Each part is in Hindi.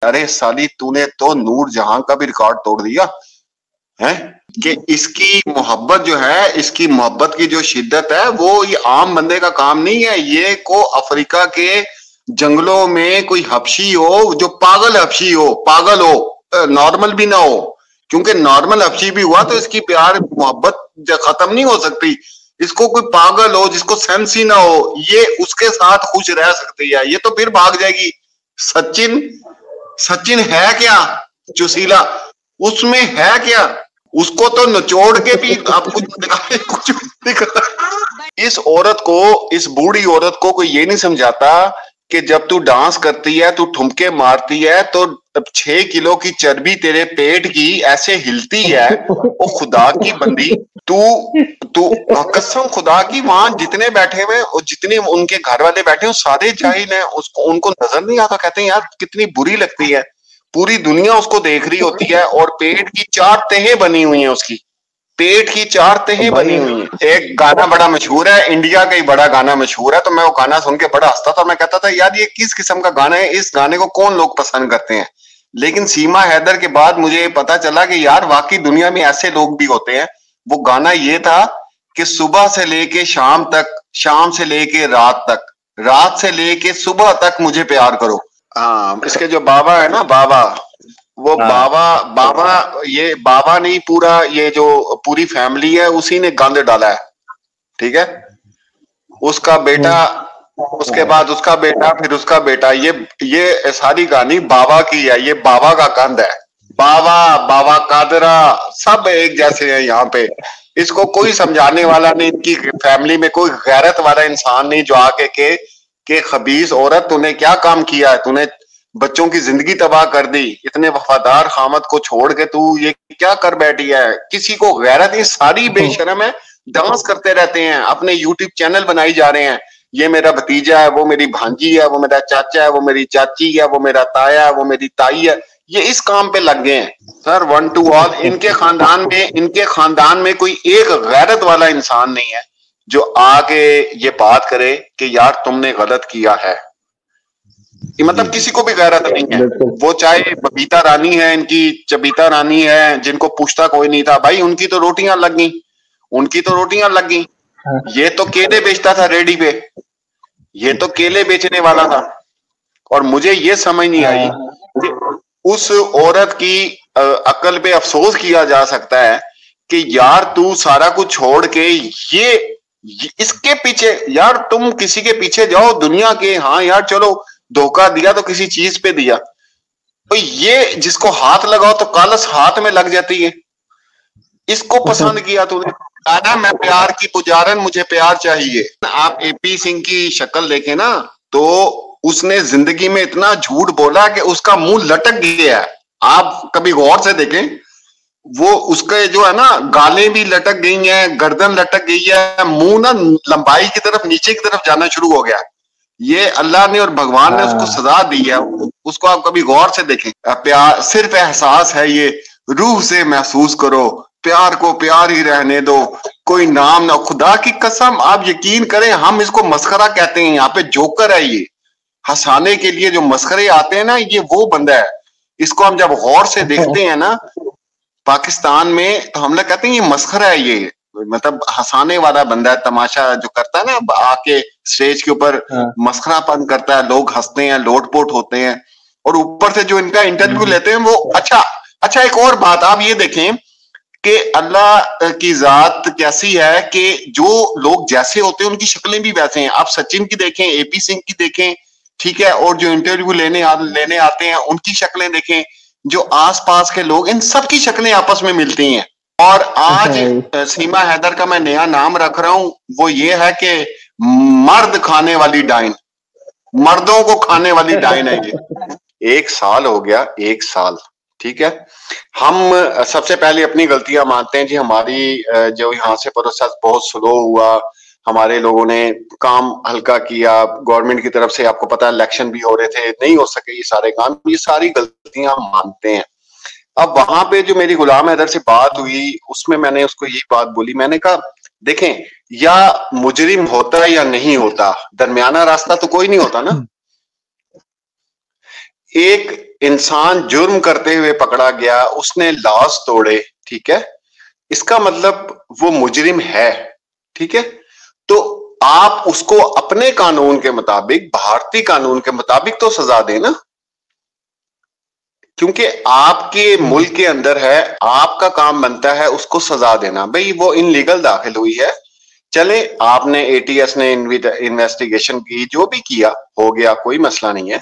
अरे साली तूने तो नूर जहां का भी रिकॉर्ड तोड़ दिया है कि इसकी मोहब्बत जो है, इसकी मोहब्बत की जो शिद्दत है वो ये आम बंदे का काम नहीं है। ये को अफ्रीका के जंगलों में कोई हबशी हो जो पागल हबशी हो, पागल हो, नॉर्मल भी ना हो, क्योंकि नॉर्मल हबशी भी हुआ तो इसकी प्यार मोहब्बत खत्म नहीं हो सकती। इसको कोई पागल हो जिसको सेंस ही ना हो, ये उसके साथ खुश रह सकती है, ये तो फिर भाग जाएगी। सचिन, सचिन है क्या जोशीला, उसमें है क्या, उसको तो निचोड़ के भी आप कुछ दिखाए, कुछ दिखाए। इस औरत को, इस बूढ़ी औरत को कोई ये नहीं समझाता कि जब तू डांस करती है, तू ठुमके मारती है तो 6 किलो की चर्बी तेरे पेट की ऐसे हिलती है। ओ खुदा की बंदी, तू तू कसम खुदा की, वहां जितने बैठे हुए और जितने उनके घर वाले बैठे हैं सारे जाहिल हैं, उसको उनको नजर नहीं आता। कहते हैं यार कितनी बुरी लगती है, पूरी दुनिया उसको देख रही होती है और पेट की 4 तहें बनी हुई हैं, उसकी पेट की 4 तहें बनी हुई हैं। एक गाना बड़ा मशहूर है, इंडिया का ही बड़ा गाना मशहूर है, तो मैं वो गाना सुन के बड़ा हंसता था। मैं कहता था यार ये किस किस्म का गाना है, इस गाने को कौन लोग पसंद करते हैं। लेकिन सीमा हैदर के बाद मुझे पता चला कि यार वाकई दुनिया में ऐसे लोग भी होते हैं। वो गाना ये था कि सुबह से लेके शाम तक, शाम से लेके रात तक, रात से लेके सुबह तक मुझे प्यार करो। हाँ, इसके जो बाबा है ना, बाबा, वो बाबा ये बाबा नहीं, पूरा ये जो पूरी फैमिली है उसी ने गंद डाला है, ठीक है। उसका बेटा, उसके बाद उसका बेटा, फिर उसका बेटा, ये सारी कहानी बाबा की है, ये बाबा का गंद है। बाबा, बाबा कादरा सब एक जैसे हैं यहाँ पे। इसको कोई समझाने वाला नहीं, इनकी फैमिली में कोई गैरत वाला इंसान नहीं जो आके के खबीस औरत तूने क्या काम किया है, तूने बच्चों की जिंदगी तबाह कर दी, इतने वफादार खामद को छोड़ के तू ये क्या कर बैठी है। किसी को गैरत नहीं, सारी बेशरम है, डांस करते रहते हैं, अपने यूट्यूब चैनल बनाई जा रहे हैं। ये मेरा भतीजा है, वो मेरी भांजी है, वो मेरा चाचा है, वो मेरी चाची है, वो मेरा ताया है, वो मेरी ताई है, ये इस काम पे लग गए हैं सर। 1 to all इनके खानदान में कोई एक गैरत वाला इंसान नहीं है जो आके ये बात करे कि यार तुमने गलत किया है। मतलब किसी को भी गैरत नहीं है, वो चाहे बबीता रानी है, इनकी चबीता रानी है, जिनको पूछता कोई नहीं था भाई, उनकी तो रोटियां लग गई, उनकी तो रोटियां लग गई। ये तो केले बेचता था रेडी पे, ये तो केले बेचने वाला था। और मुझे ये समझ नहीं आई कि उस औरत की अकल पे अफसोस किया जा सकता है कि यार तू सारा कुछ छोड़ के ये इसके पीछे, यार तुम किसी के पीछे जाओ दुनिया के, हाँ यार चलो धोखा दिया तो किसी चीज पे दिया, तो ये जिसको हाथ लगाओ तो कालस हाथ में लग जाती है। इसको पसंद किया तूने, ना मैं प्यार की पुजारन, मुझे प्यार चाहिए। आप एपी सिंह की शक्ल देखें ना, तो उसने जिंदगी में इतना झूठ बोला कि उसका मुंह लटक गया है। आप कभी गौर से देखें, वो उसके जो है ना गालें भी लटक गई हैं, गर्दन लटक गई है, मुंह ना लंबाई की तरफ, नीचे की तरफ जाना शुरू हो गया। ये अल्लाह ने और भगवान ने उसको सजा दी है। उसको आप कभी गौर से देखें। प्यार सिर्फ एहसास है, ये रूह से महसूस करो, प्यार को प्यार ही रहने दो, कोई नाम ना। खुदा की कसम आप यकीन करें, हम इसको मस्खरा कहते हैं, यहाँ पे जोकर है ये, हंसाने के लिए जो मस्खरे आते हैं ना, ये वो बंदा है। इसको हम जब गौर से देखते हैं ना पाकिस्तान में, तो हम लोग कहते हैं ये मस्खरा है, ये मतलब हंसाने वाला बंदा है, तमाशा जो करता है ना, आके स्टेज के ऊपर मस्खरापन करता है, लोग हंसते हैं, लोटपोट होते हैं, और ऊपर से जो इनका इंटरव्यू लेते हैं वो। अच्छा एक और बात आप ये देखें कि अल्लाह की जात कैसी है कि जो लोग जैसे होते हैं उनकी शक्लें भी वैसे हैं। आप सचिन की देखें, एपी सिंह की देखें, ठीक है, और जो इंटरव्यू लेने आते हैं उनकी शक्लें देखें, जो आसपास के लोग, इन सब की शक्लें आपस में मिलती हैं। और आज सीमा हैदर का मैं नया नाम रख रहा हूं, वो ये है कि मर्द खाने वाली डाइन, मर्दों को खाने वाली डाइन है ये। 1 साल हो गया, 1 साल, ठीक है। हम सबसे पहले अपनी गलतियां मानते हैं जी, हमारी जो यहाँ से प्रोसेस बहुत स्लो हुआ, हमारे लोगों ने काम हल्का किया, गवर्नमेंट की तरफ से आपको पता है इलेक्शन भी हो रहे थे, नहीं हो सके ये सारे काम, ये सारी गलतियां हम मानते हैं। अब वहां पे जो मेरी गुलाम हैदर से बात हुई, उसमें मैंने उसको यही बात बोली, मैंने कहा देखें, या मुजरिम होता या नहीं होता, दरमियाना रास्ता तो कोई नहीं होता ना। एक इंसान जुर्म करते हुए पकड़ा गया, उसने लॉज तोड़े, ठीक है, इसका मतलब वो मुजरिम है, ठीक है। तो आप उसको अपने कानून के मुताबिक, भारतीय कानून के मुताबिक तो सजा देना, क्योंकि आपके मुल्क के अंदर है, आपका काम बनता है उसको सजा देना। भाई वो इनलीगल दाखिल हुई है, चले आपने एटीएस ने इन्वेस्टिगेशन की, जो भी किया हो गया, कोई मसला नहीं है।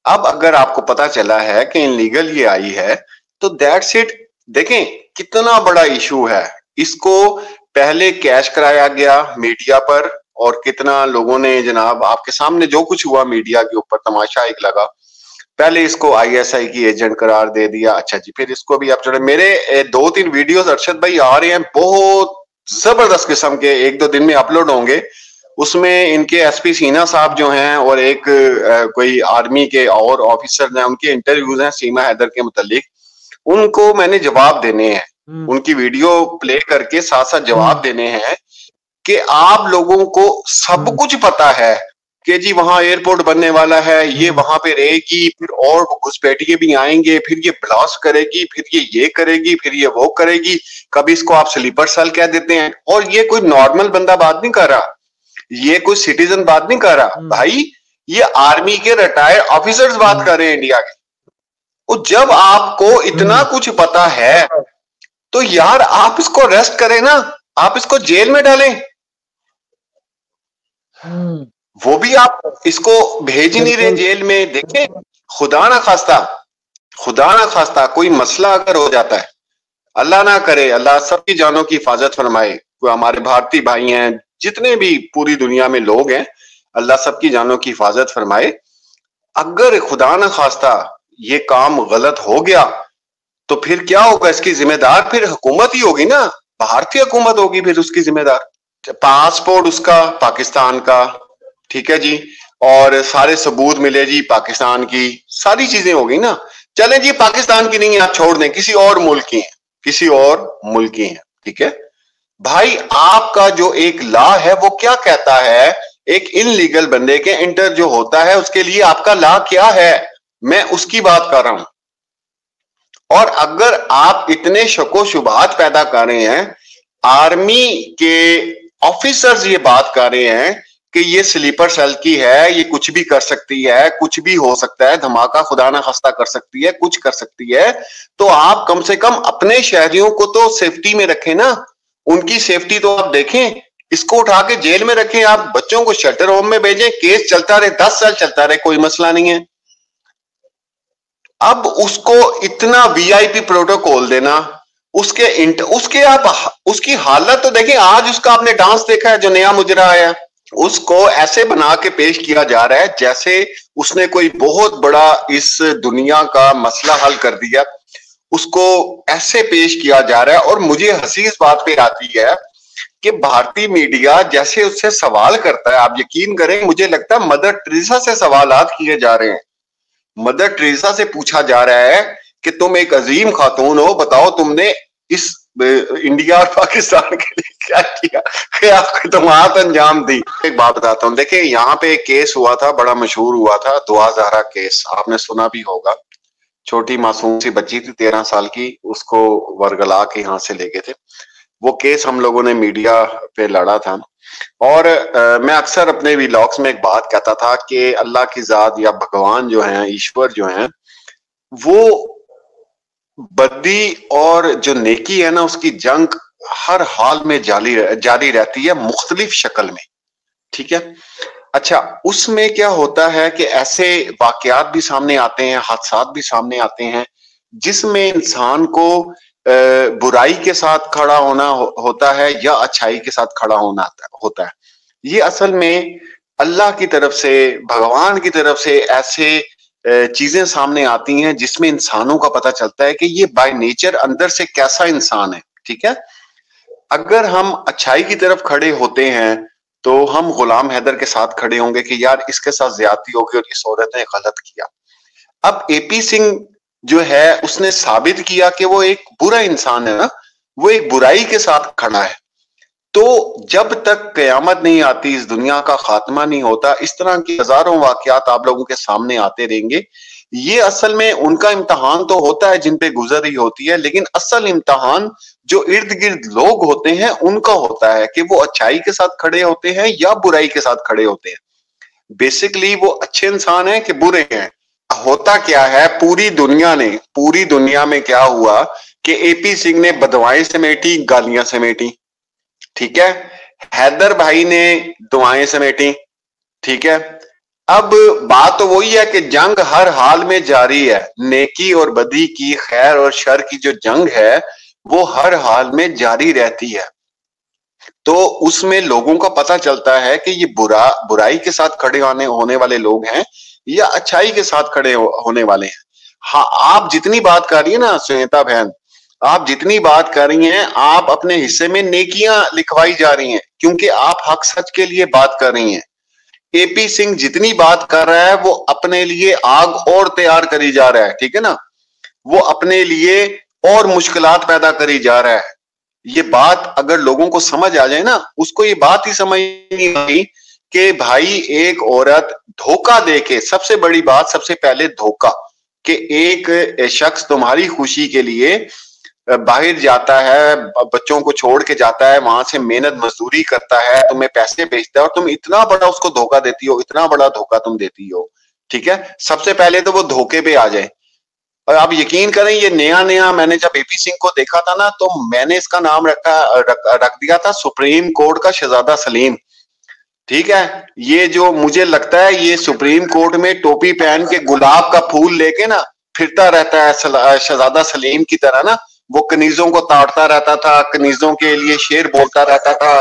अब अगर आपको पता चला है कि इनलीगल ये आई है तो दैट्स इट। देखें कितना बड़ा इशू है, इसको पहले कैश कराया गया मीडिया पर, और कितना लोगों ने, जनाब आपके सामने जो कुछ हुआ मीडिया के ऊपर तमाशा एक लगा। पहले इसको आईएसआई की एजेंट करार दे दिया, अच्छा जी, फिर इसको भी आप चले। मेरे 2-3 वीडियोस अरशद भाई आ रहे हैं, बहुत जबरदस्त किस्म के, 1-2 दिन में अपलोड होंगे। उसमें इनके एसपी सीना साहब जो हैं और एक कोई आर्मी के और ऑफिसर हैं, उनके इंटरव्यूज हैं सीमा हैदर के मुतालिक, उनको मैंने जवाब देने हैं, उनकी वीडियो प्ले करके साथ साथ जवाब देने हैं कि आप लोगों को सब कुछ पता है कि जी वहां एयरपोर्ट बनने वाला है, ये वहां पे रहेगी, फिर और घुसपैठिए भी आएंगे, फिर ये ब्लास्ट करेगी, फिर ये करेगी, फिर ये वो करेगी। कभी इसको आप स्लीपर सेल कह देते हैं, और ये कोई नॉर्मल बंदा बात नहीं कर रहा, ये कोई सिटीजन बात नहीं कर रहा भाई, ये आर्मी के रिटायर्ड ऑफिसर्स बात कर रहे हैं इंडिया के। और जब आपको इतना कुछ पता है तो यार आप इसको अरेस्ट करें ना, आप इसको जेल में डालें, वो भी आप इसको भेज नहीं रहे जेल में। देखें खुदा ना खास्ता कोई मसला अगर हो जाता है, अल्लाह ना करे, अल्लाह सबकी जानों की हिफाजत फरमाए, कोई हमारे भारतीय भाई हैं, जितने भी पूरी दुनिया में लोग हैं, अल्लाह सबकी जानों की हिफाजत फरमाए। अगर खुदा ना खास्ता ये काम गलत हो गया तो फिर क्या होगा, इसकी जिम्मेदार फिर हुकूमत ही होगी ना, भारतीय हुकूमत होगी फिर उसकी जिम्मेदार। पासपोर्ट उसका पाकिस्तान का, ठीक है जी, और सारे सबूत मिले जी पाकिस्तान की, सारी चीजें हो गई ना। चले जी पाकिस्तान की नहीं है, आप छोड़ दें, किसी और मुल्क की है, किसी और मुल्क की है, ठीक है भाई। आपका जो एक लॉ है वो क्या कहता है, एक इनलीगल बंदे के इंटर जो होता है उसके लिए आपका लॉ क्या है, मैं उसकी बात कर रहा हूं। और अगर आप इतने शको शुबात पैदा कर रहे हैं, आर्मी के ऑफिसर्स ये बात कर रहे हैं कि ये स्लीपर सेल की है, ये कुछ भी कर सकती है, कुछ भी हो सकता है, धमाका खुदा ना खास्ता कर सकती है, कुछ कर सकती है, तो आप कम से कम अपने शहरियों को तो सेफ्टी में रखें ना, उनकी सेफ्टी तो आप देखें। इसको उठा के जेल में रखें, आप बच्चों को शेल्टर होम में भेजें, केस चलता रहे, 10 साल चलता रहे, कोई मसला नहीं है। अब उसको इतना वीआईपी प्रोटोकॉल देना, उसके आप उसकी हालत तो देखें। आज उसका आपने डांस देखा है, जो नया मुजरा आया, उसको ऐसे बना के पेश किया जा रहा है जैसे उसने कोई बहुत बड़ा इस दुनिया का मसला हल कर दिया, उसको ऐसे पेश किया जा रहा है। और मुझे हंसी इस बात पे आती है कि भारतीय मीडिया जैसे उससे सवाल करता है, आप यकीन करें मुझे लगता है मदर टेरेसा से सवालात किए जा रहे हैं। मदर टेरेसा से पूछा जा रहा है कि तुम एक अजीम खातून हो, बताओ तुमने इस इंडिया और पाकिस्तान के लिए क्या किया, क्या खदमात अंजाम दी। एक बात बताता हूँ, देखिए यहाँ पे एक केस हुआ था, बड़ा मशहूर हुआ था, दुआ ज़हरा केस, आपने सुना भी होगा। छोटी मासूम सी बच्ची थी 13 साल की, उसको वरगला के यहाँ से ले गए थे। वो केस हम लोगों ने मीडिया पे लड़ा था। और मैं अक्सर अपने व्लॉग्स में एक बात कहता था कि अल्लाह की जात या भगवान जो है, ईश्वर जो है, वो बद्दी और जो नेकी है ना, उसकी जंग हर हाल में जारी रहती है, मुख्तलिफ शक्ल में, ठीक है। अच्छा, उसमें क्या होता है कि ऐसे वाकयात भी सामने आते हैं, हादसात भी सामने आते हैं, जिसमें इंसान को बुराई के साथ खड़ा होना होता है या अच्छाई के साथ खड़ा होना होता है। ये असल में अल्लाह की तरफ से, भगवान की तरफ से ऐसे चीजें सामने आती हैं जिसमें इंसानों का पता चलता है कि ये बाय नेचर अंदर से कैसा इंसान है, ठीक है। अगर हम अच्छाई की तरफ खड़े होते हैं तो हम गुलाम हैदर के साथ खड़े होंगे कि यार इसके साथ ज्यादती होगी और इस औरत ने गलत किया। अब एपी सिंह जो है उसने साबित किया कि वो एक बुरा इंसान है ना, वो एक बुराई के साथ खड़ा है। तो जब तक कयामत नहीं आती, इस दुनिया का खात्मा नहीं होता, इस तरह की हजारों वाकयात आप लोगों के सामने आते रहेंगे। ये असल में उनका इम्तिहान तो होता है जिन पे गुजर रही होती है, लेकिन असल इम्तिहान जो इर्द गिर्द लोग होते हैं उनका होता है कि वो अच्छाई के साथ खड़े होते हैं या बुराई के साथ खड़े होते हैं। बेसिकली वो अच्छे इंसान हैं कि बुरे हैं। होता क्या है, पूरी दुनिया में क्या हुआ कि एपी सिंह ने बदवाएं समेटी, गालियां समेटी, ठीक है। हैदर भाई ने दुआएं समेटी, ठीक है। अब बात तो वही है कि जंग हर हाल में जारी है। नेकी और बदी की, खैर और शर की जो जंग है वो हर हाल में जारी रहती है। तो उसमें लोगों का पता चलता है कि ये बुराई के साथ खड़े होने वाले लोग हैं या अच्छाई के साथ खड़े होने वाले हैं। हाँ, आप जितनी बात कर रही है ना श्वेता बहन, आप जितनी बात कर रही हैं, आप अपने हिस्से में नेकियां लिखवाई जा रही हैं, क्योंकि आप हक सच के लिए बात कर रही हैं। एपी सिंह जितनी बात कर रहा है वो अपने लिए आग और तैयार करी जा रहा है, ठीक है ना। वो अपने लिए और मुश्किलात पैदा करी जा रहा है। ये बात अगर लोगों को समझ आ जाए ना, उसको ये बात ही समझ नहीं आई कि भाई एक औरत धोखा देके, सबसे बड़ी बात सबसे पहले धोखा, कि एक शख्स तुम्हारी खुशी के लिए बाहर जाता है, बच्चों को छोड़ के जाता है, वहां से मेहनत मजदूरी करता है, तुम्हें पैसे भेजता है और तुम इतना बड़ा उसको धोखा देती हो, इतना बड़ा धोखा तुम देती हो, ठीक है। सबसे पहले तो वो धोखे पे आ जाए। और आप यकीन करें, ये नया नया मैंने जब एपी सिंह को देखा था ना, तो मैंने इसका नाम रख दिया था सुप्रीम कोर्ट का शहजादा सलीम, ठीक है। ये जो मुझे लगता है ये सुप्रीम कोर्ट में टोपी पहन के गुलाब का फूल लेके ना फिरता रहता है शहजादा सलीम की तरह ना। वो कनीजों को ताड़ता रहता था, कनीजों के लिए शेर बोलता रहता था,